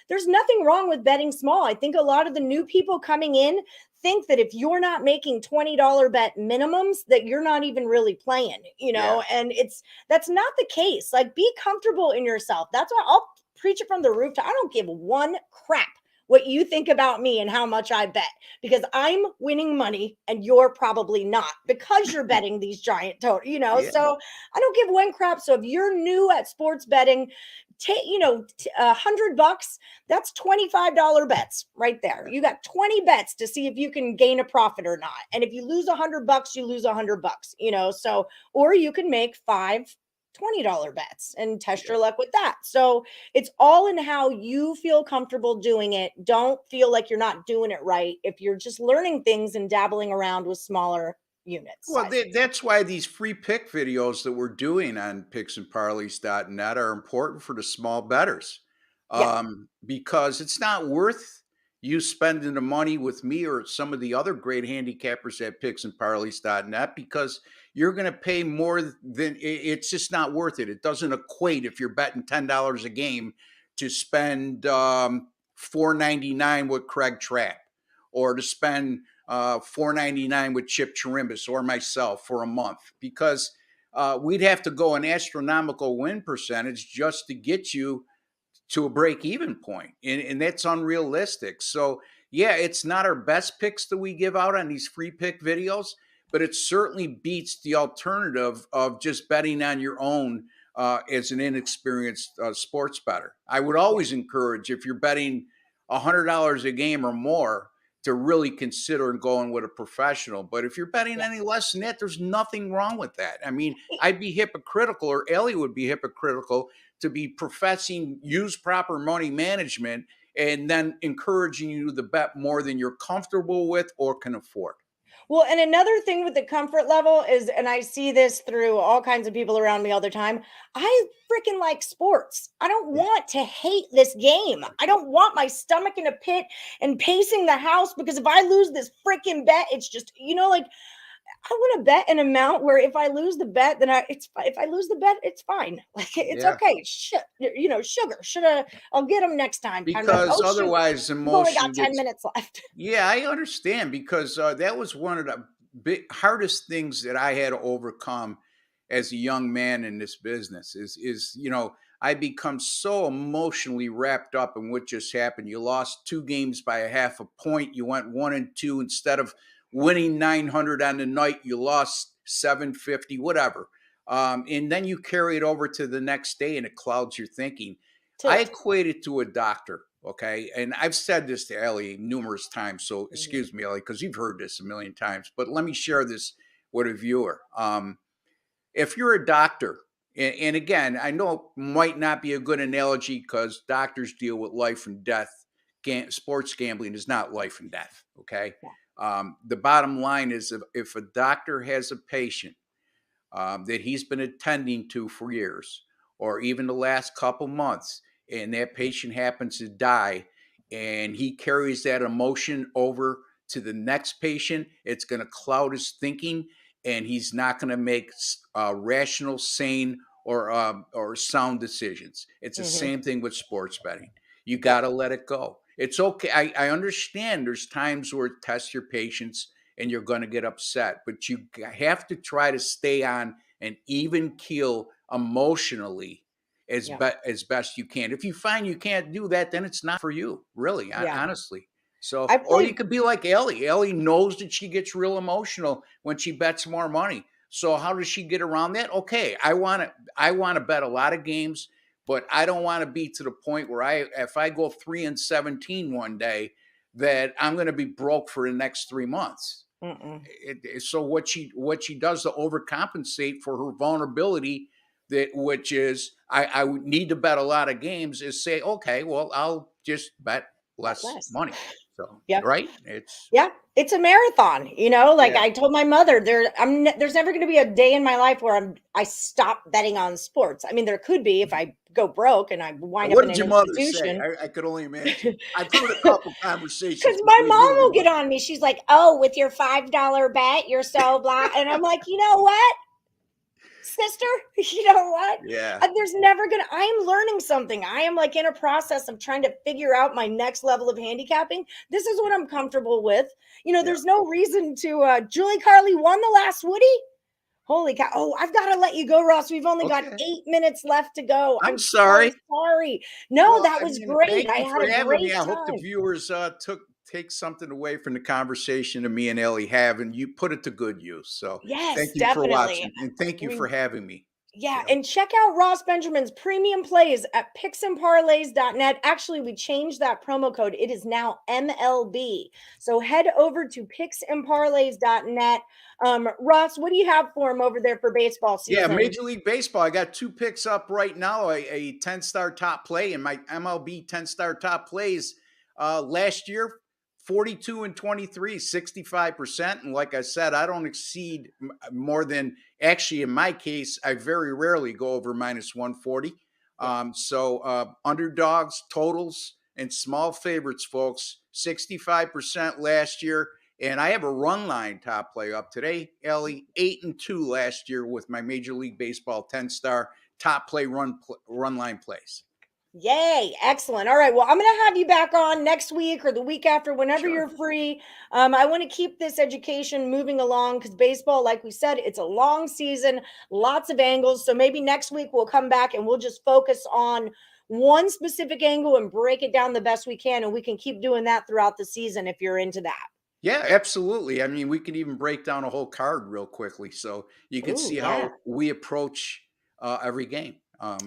There's nothing wrong with betting small. I think a lot of the new people coming in think that if you're not making $20 bet minimums, that you're not even really playing, and that's not the case. Like, be comfortable in yourself. That's why I'll preach it from the rooftop. I don't give one crap what you think about me and how much I bet, because I'm winning money and you're probably not, because you're betting these giant total, so I don't give one crap. So if you're new at sports betting, take, $100, that's $25 bets right there. You got 20 bets to see if you can gain a profit or not. And if you lose $100, you lose $100, so, or you can make $20 bets and test your luck with that. So it's all in how you feel comfortable doing it. Don't feel like you're not doing it right if you're just learning things and dabbling around with smaller units. Well, that's why these free pick videos that we're doing on picksandparlays.net are important for the small bettors. Because it's not worth you spending the money with me or some of the other great handicappers at picksandparlays.net, because you're going to pay more than it's just not worth it. It doesn't equate if you're betting $10 a game to spend $4.99 with Craig Trapp, or to spend $4.99 with Chip Chirimbus or myself for a month, because we'd have to go an astronomical win percentage just to get you to a break-even point, and that's unrealistic. So it's not our best picks that we give out on these free pick videos, but it certainly beats the alternative of just betting on your own as an inexperienced sports bettor. I would always encourage, if you're betting $100 a game or more, to really consider going with a professional. But if you're betting any less than that, there's nothing wrong with that. I mean, I'd be hypocritical, or Ellie would be hypocritical, to be professing use proper money management and then encouraging you to bet more than you're comfortable with or can afford. Well, and another thing with the comfort level is, and I see this through all kinds of people around me all the time, I freaking like sports. I don't want to hate this game. I don't want my stomach in a pit and pacing the house, because if I lose this freaking bet, it's just, like, I want to bet an amount where if I lose the bet, then if I lose the bet, it's fine. Like, it's okay. Sugar. I'll get them next time. Because otherwise, emotion. We've only got 10 minutes left. Yeah, I understand, because that was one of the hardest things that I had to overcome as a young man in this business. Is I become so emotionally wrapped up in what just happened. You lost 2 games by a half a point. You went 1-2 instead of winning 900 on the night. You lost 750, whatever. And then you carry it over to the next day, and it clouds your thinking. I equate it to a doctor. Okay. And I've said this to Ellie numerous times. So excuse me, Ellie, because you've heard this a million times, but let me share this with a viewer. If you're a doctor, and again, I know it might not be a good analogy because doctors deal with life and death. Sports gambling is not life and death. Okay. The bottom line is, if a doctor has a patient that he's been attending to for years, or even the last couple months, and that patient happens to die, and he carries that emotion over to the next patient, it's going to cloud his thinking, and he's not going to make rational, sane, or sound decisions. It's the same thing with sports betting. You got to let it go. It's okay. I understand there's times where it tests your patience and you're going to get upset, but you have to try to stay on an even keel emotionally as best you can. If you find you can't do that, then it's not for you, really, honestly. So, or you could be like Ellie. Ellie knows that she gets real emotional when she bets more money. So how does she get around that? Okay, I want to bet a lot of games, but I don't want to be to the point where if I go 3-17 one day, that I'm going to be broke for the next 3 months. So what she does to overcompensate for her vulnerability, which is I would need to bet a lot of games, is say, okay, well, I'll just bet less money. So right, it's a marathon, like I told my mother, there's never going to be a day in my life where I stop betting on sports. I mean, there could be if I go broke and I wind up in an institution. Say? I could only imagine. I've heard a couple conversations because my mom will get on me. She's like, "Oh, with your $5 bet, you're so blah," and I'm like, you know what, sister, you know what? Yeah. I am learning something. I am like in a process of trying to figure out my next level of handicapping. This is what I'm comfortable with. There's no reason to, Julie Carly won the last Woody. Holy cow. Oh, I've got to let you go, Ross. We've only got 8 minutes left to go. I'm sorry. So sorry. No, that was great. I had a great time. I hope the viewers take something away from the conversation that me and Ellie have, and you put it to good use. So yes, thank you definitely. for watching, and thank you for having me. Yeah, and check out Ross Benjamin's premium plays at picksandparlays.net. Actually, we changed that promo code. It is now MLB. So head over to picksandparlays.net. Ross, what do you have for him over there for baseball season? Yeah, Major League Baseball. I got 2 picks up right now, a 10-star top play, and my MLB 10-star top plays last year, 42-23, 65%. And like I said, I don't exceed more than, actually, in my case, I very rarely go over minus 140. So underdogs, totals, and small favorites, folks, 65% last year. And I have a run line top play up today, Ellie, 8-2 last year with my Major League Baseball 10-star top play run line plays. Yay. Excellent. All right. Well, I'm going to have you back on next week or the week after, whenever you're free. I want to keep this education moving along because baseball, like we said, it's a long season, lots of angles. So maybe next week we'll come back and we'll just focus on one specific angle and break it down the best we can. And we can keep doing that throughout the season if you're into that. Yeah, absolutely. I mean, we could even break down a whole card real quickly so you can see how we approach every game.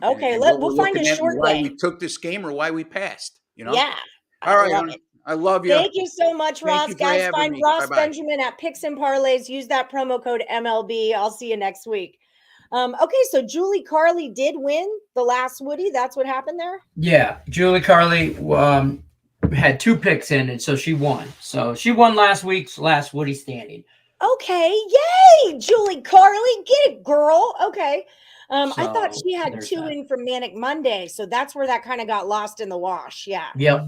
Okay, we'll find a short why we took this game or why we passed. Yeah. All right. I love you. Thank you so much, Ross. Guys, find Ross Benjamin at Picks and Parlays. Use that promo code MLB. I'll see you next week. Okay, so Julie Carly did win the last Woody. That's what happened there? Yeah, Julie Carly had 2 picks in, and so she won. So she won last week's last Woody standing. Okay, yay, Julie Carly. Get it, girl. Okay. I thought she had 2 in from Manic Monday, so that's where that kind of got lost in the wash. Yeah. Yep.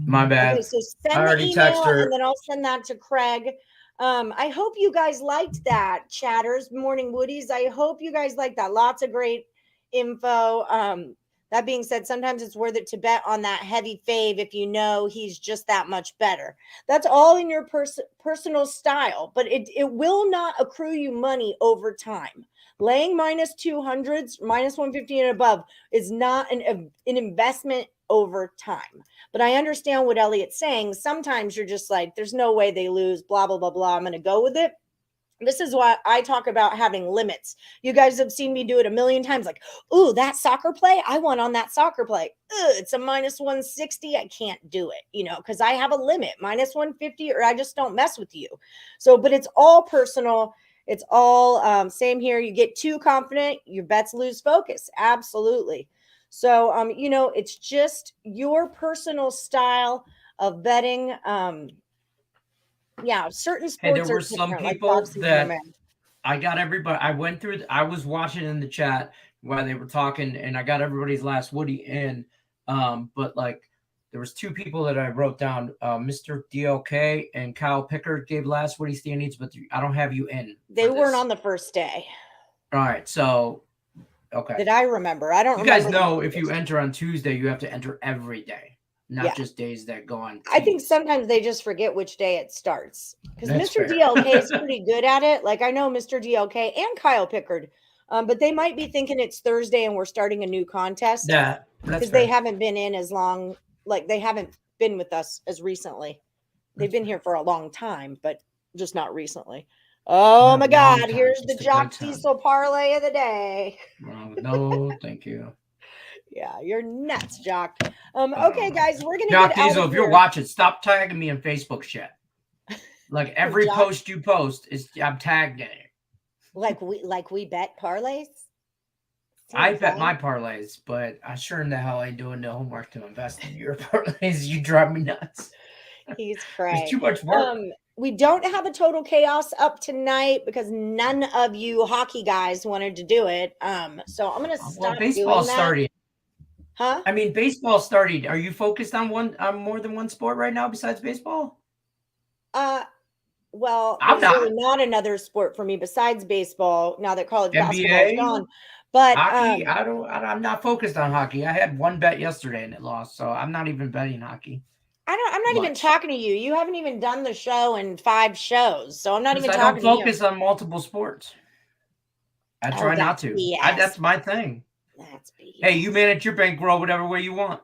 My bad. Okay, so send the email, and then I'll send that to Craig. I hope you guys liked that, chatters, Morning Woodies. I hope you guys liked that. Lots of great info. That being said, sometimes it's worth it to bet on that heavy fave if you know he's just that much better. That's all in your personal style, but it will not accrue you money over time. Laying minus 200s, minus 150 and above is not an investment over time. But I understand what Elliot's saying. Sometimes you're just like, there's no way they lose, blah, blah, blah, blah. I'm going to go with it. This is why I talk about having limits. You guys have seen me do it a million times. Like, ooh, that soccer play, I won on that soccer play. It's a minus 160. I can't do it, because I have a limit, minus 150, or I just don't mess with you. So, but it's all personal. It's all same here. You get too confident, your bets lose focus. Absolutely. So, it's just your personal style of betting. Yeah, certain sports. Hey, there were some people that I got everybody. I went through. I was watching in the chat while they were talking, and I got everybody's last Woody in. But like, there was 2 people that I wrote down. Mr. DLK and Kyle Pickard gave last Woody standings, but I don't have you in. They weren't on the first day. All right, so Okay. That I remember. I don't remember. You guys know if you enter on Tuesday, you have to enter every day, not just days that go on. I think sometimes they just forget which day it starts. Because Mr. fair. DLK is pretty good at it. Like, I know Mr. DLK and Kyle Pickard, but they might be thinking it's Thursday and we're starting a new contest. Yeah, because they haven't been in as long. Like, they haven't been with us as recently. They've been here for a long time, but just not recently. Oh my God! Here's the Jock Diesel parlay of the day. No, thank you. Yeah, you're nuts, Jock. Okay, guys, we're gonna Jock get out Diesel. of If here. you're watching, stop tagging me in Facebook shit. Like every post you post I'm tagged in it. Like we bet parlays. I bet my parlays, but I sure in the hell ain't doing the homework to invest in your parlays. You drive me nuts. He's crazy. It's too much work. We don't have a total chaos up tonight because none of you hockey guys wanted to do it. So I'm gonna stop. Baseball started. Huh? I mean, baseball started. Are you focused on more than one sport right now besides baseball? Well, I'm there's really not another sport for me besides baseball now that college basketball is gone. But hockey, I'm not focused on hockey. I had one bet yesterday and it lost, so I'm not even betting hockey. I'm not even talking to you. You haven't even done the show in 5 shows, so I'm not even talking to you. I don't focus on multiple sports. I try not to. That's my thing. That's BS. Hey, you manage your bankroll whatever way you want.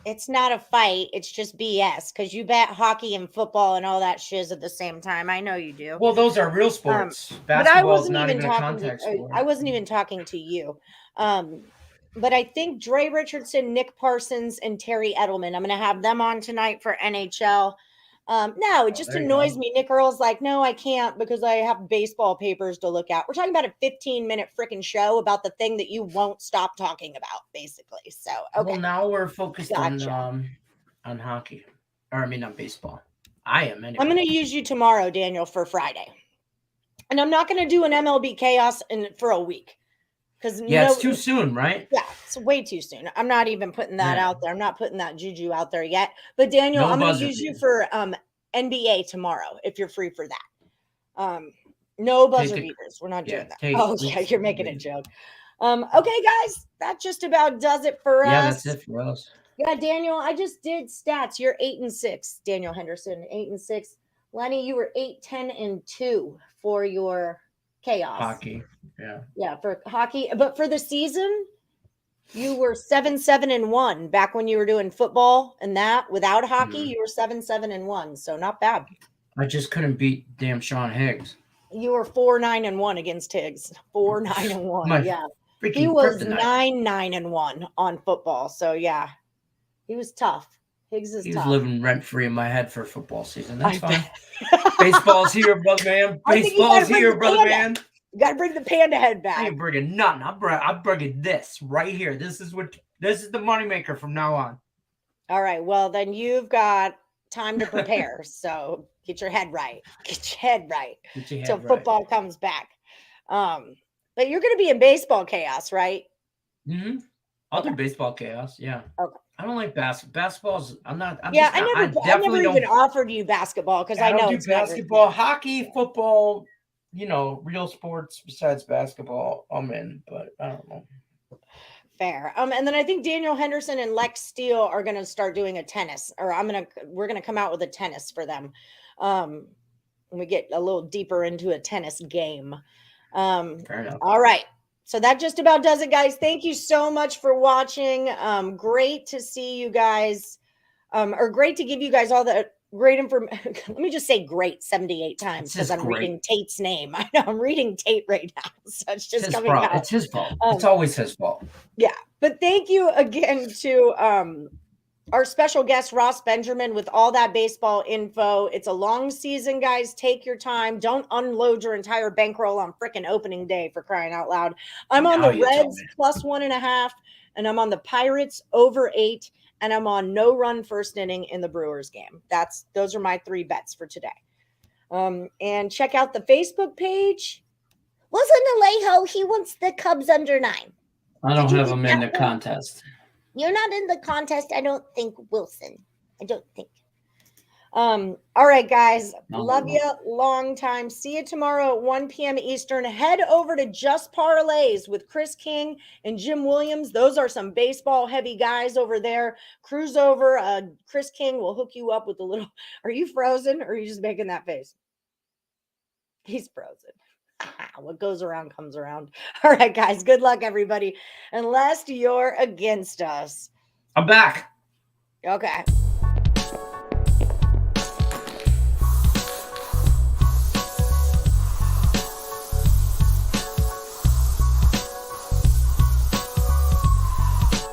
It's not a fight. It's just BS because you bet hockey and football and all that shiz at the same time. I know you do. Well, those are real sports. But I wasn't even talking. I wasn't even talking to you. But I think Dre Richardson, Nick Parsons, and Terry Edelman, I'm going to have them on tonight for NHL. No, it just annoys me. Nick Earl's like, no, I can't because I have baseball papers to look at. We're talking about a 15-minute freaking show about the thing that you won't stop talking about, basically. So, okay. Well, now we're focused on hockey. Or, I mean, on baseball. I am anyway. I'm going to use you tomorrow, Daniel, for Friday. And I'm not going to do an MLB chaos for a week. It's too soon, right? Yeah, it's way too soon. I'm not even putting that out there. I'm not putting that juju out there yet. But Daniel, I'm going to use you for NBA tomorrow if you're free for that. No buzzer beaters. We're not doing that. You're making a joke. Okay, guys, that just about does it for us. Yeah, that's it for us. Yeah, Daniel, I just did stats. You're 8-6. Daniel Henderson, 8-6. Lenny, you were 8-10-2 for your chaos. Hockey. Yeah, for hockey. But for the season, you were 7-7-1 back when you were doing football and that. Without hockey, you were 7-7-1. So not bad. I just couldn't beat damn Sean Higgs. You were 4-9-1 against Higgs. 4-9-1. Yeah. He was 9-9-1 on football. So yeah, he was tough. Higgs is tough. He was living rent free in my head for football season. That's fine. Baseball's here, brother man. Baseball's here, brother man. You got to bring the panda head back. I ain't bringing nothing. I'm bringing this right here. This is the moneymaker from now on. All right. Well, then you've got time to prepare. So get your head right. Get your head right. Till football comes back. But you're going to be in baseball chaos, right? Mm-hmm. I'll do baseball chaos. Yeah. Okay. I don't like basketball. Basketball's. I never even offered you basketball because I know it's basketball, hockey, football. Real sports besides basketball. I'm in, but I don't know. Fair. And then I think Daniel Henderson and Lex Steele are going to start doing a tennis, or we're going to come out with a tennis for them. When we get a little deeper into a tennis game. Fair enough. All right. So that just about does it, guys. Thank you so much for watching. Great to see you guys, or great to give you guys all the great information. Let me just say great 78 times because I'm reading Tate's name. I know I'm reading Tate right now. So it's just coming out. It's his fault. It's always his fault. Yeah. But thank you again to our special guest, Ross Benjamin, with all that baseball info. It's a long season, guys. Take your time. Don't unload your entire bankroll on freaking opening day, for crying out loud. I'm on the Reds plus 1.5, and I'm on the Pirates over 8, and I'm on no run first inning in the Brewers game. Those are my 3 bets for today. And check out the Facebook page. Listen to Alejo. He wants the Cubs under 9. I don't have him in the contest. You're not in the contest, I don't think, Wilson. I don't think. All right, guys. Love you. Long time. See you tomorrow at 1 p.m. Eastern. Head over to Just Parlays with Chris King and Jim Williams. Those are some baseball heavy guys over there. Cruise over. Chris King will hook you up with a little. Are you frozen or are you just making that face? He's frozen. What goes around comes around. All right, guys. Good luck, everybody. Unless you're against us. I'm back. Okay.